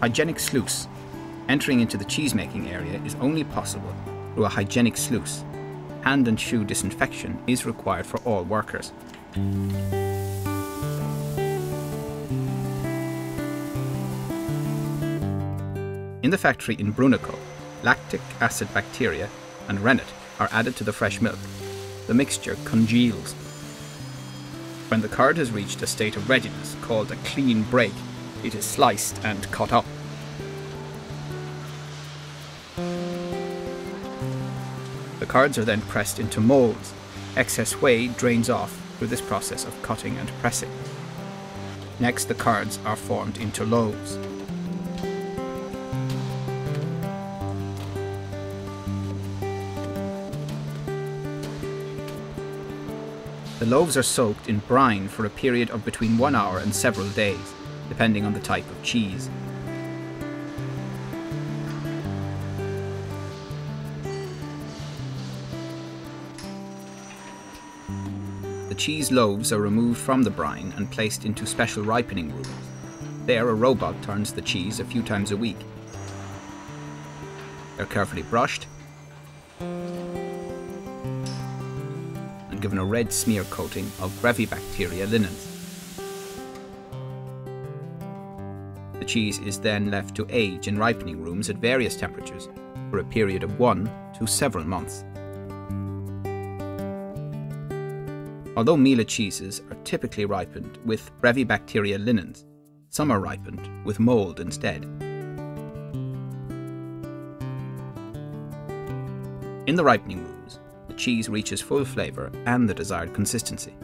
Hygienic sluice. Entering into the cheese-making area is only possible through a hygienic sluice. Hand and shoe disinfection is required for all workers. In the factory in Brunico, lactic acid bacteria and rennet are added to the fresh milk. The mixture congeals. When the curd has reached a state of readiness called a clean break, it is sliced and cut up. The curds are then pressed into moulds. Excess whey drains off through this process of cutting and pressing. Next, the curds are formed into loaves. The loaves are soaked in brine for a period of between 1 hour and several days, depending on the type of cheese. The cheese loaves are removed from the brine and placed into special ripening rooms. There, a robot turns the cheese a few times a week. They're carefully brushed and given a red smear coating of Brevibacteria linens. The cheese is then left to age in ripening rooms at various temperatures for a period of 1 to several months. Although Mila cheeses are typically ripened with Brevibacteria linens, some are ripened with mould instead. In the ripening rooms, the cheese reaches full flavour and the desired consistency.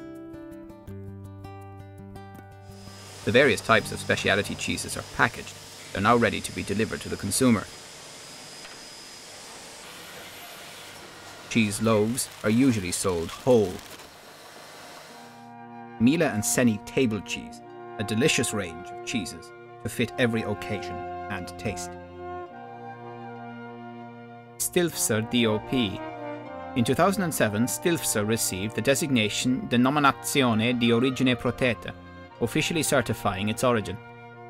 The various types of specialty cheeses are packaged. They're now ready to be delivered to the consumer. Cheese loaves are usually sold whole. Mila and Seni table cheese, a delicious range of cheeses to fit every occasion and taste. Stilfser DOP. In 2007, Stilfser received the designation Denominazione di Origine Protetta, officially certifying its origin.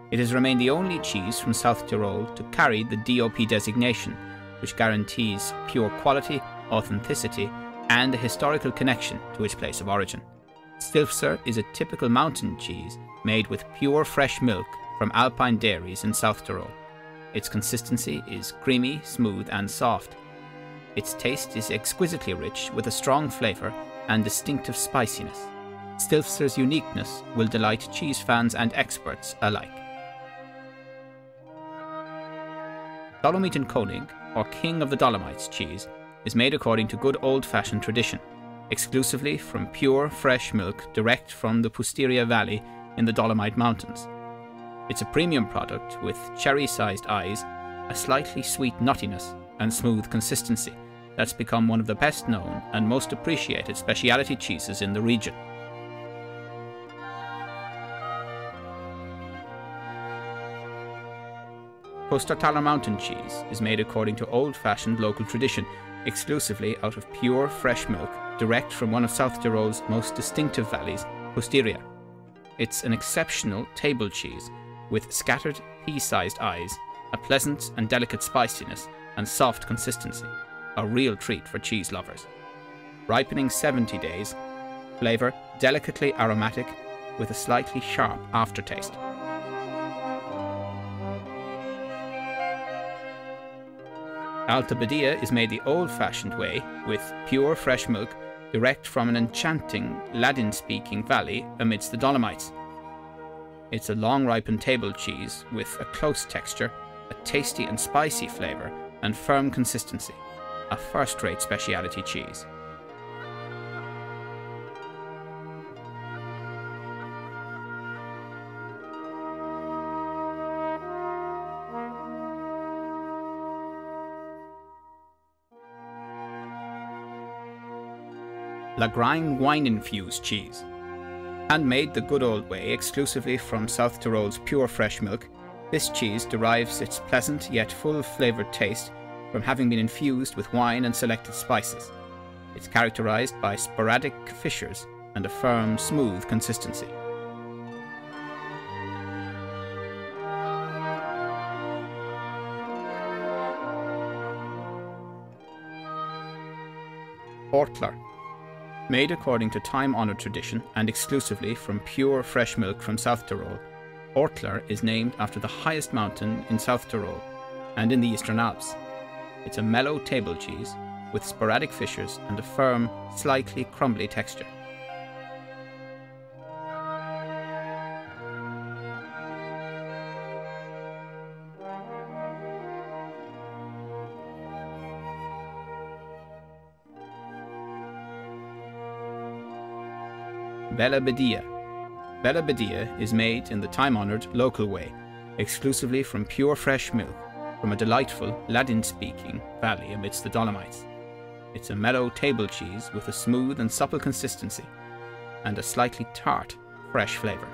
It has remained the only cheese from South Tyrol to carry the DOP designation, which guarantees pure quality, authenticity, and a historical connection to its place of origin. Stilfser is a typical mountain cheese made with pure fresh milk from alpine dairies in South Tyrol. Its consistency is creamy, smooth and soft. Its taste is exquisitely rich with a strong flavour and distinctive spiciness. Stilfser's uniqueness will delight cheese fans and experts alike. Dolomiten Koning, or King of the Dolomites cheese, is made according to good old-fashioned tradition, exclusively from pure, fresh milk direct from the Pusteria Valley in the Dolomite Mountains. It's a premium product with cherry-sized eyes, a slightly sweet nuttiness, and smooth consistency that's become one of the best known and most appreciated specialty cheeses in the region. Pustertaler Mountain cheese is made according to old-fashioned local tradition, exclusively out of pure, fresh milk, direct from one of South Tyrol's most distinctive valleys, Pusteria. It's an exceptional table cheese with scattered pea-sized eyes, a pleasant and delicate spiciness, and soft consistency. A real treat for cheese lovers. Ripening 70 days, flavour delicately aromatic with a slightly sharp aftertaste. Alta Badia is made the old-fashioned way with pure fresh milk direct from an enchanting Ladin-speaking valley amidst the Dolomites. It's a long-ripened table cheese with a close texture, a tasty and spicy flavour, and firm consistency. A first-rate specialty cheese. Lagrein wine-infused cheese. Handmade the good old way exclusively from South Tyrol's pure fresh milk, this cheese derives its pleasant yet full-flavoured taste from having been infused with wine and selected spices. It's characterised by sporadic fissures and a firm, smooth consistency. Ortler. Made according to time-honoured tradition and exclusively from pure fresh milk from South Tyrol, Ortler is named after the highest mountain in South Tyrol and in the Eastern Alps. It's a mellow table cheese with sporadic fissures and a firm, slightly crumbly texture. Bella Badia. Bella Badia is made in the time-honoured local way, exclusively from pure fresh milk from a delightful Ladin-speaking valley amidst the Dolomites. It's a mellow table cheese with a smooth and supple consistency and a slightly tart, fresh flavour.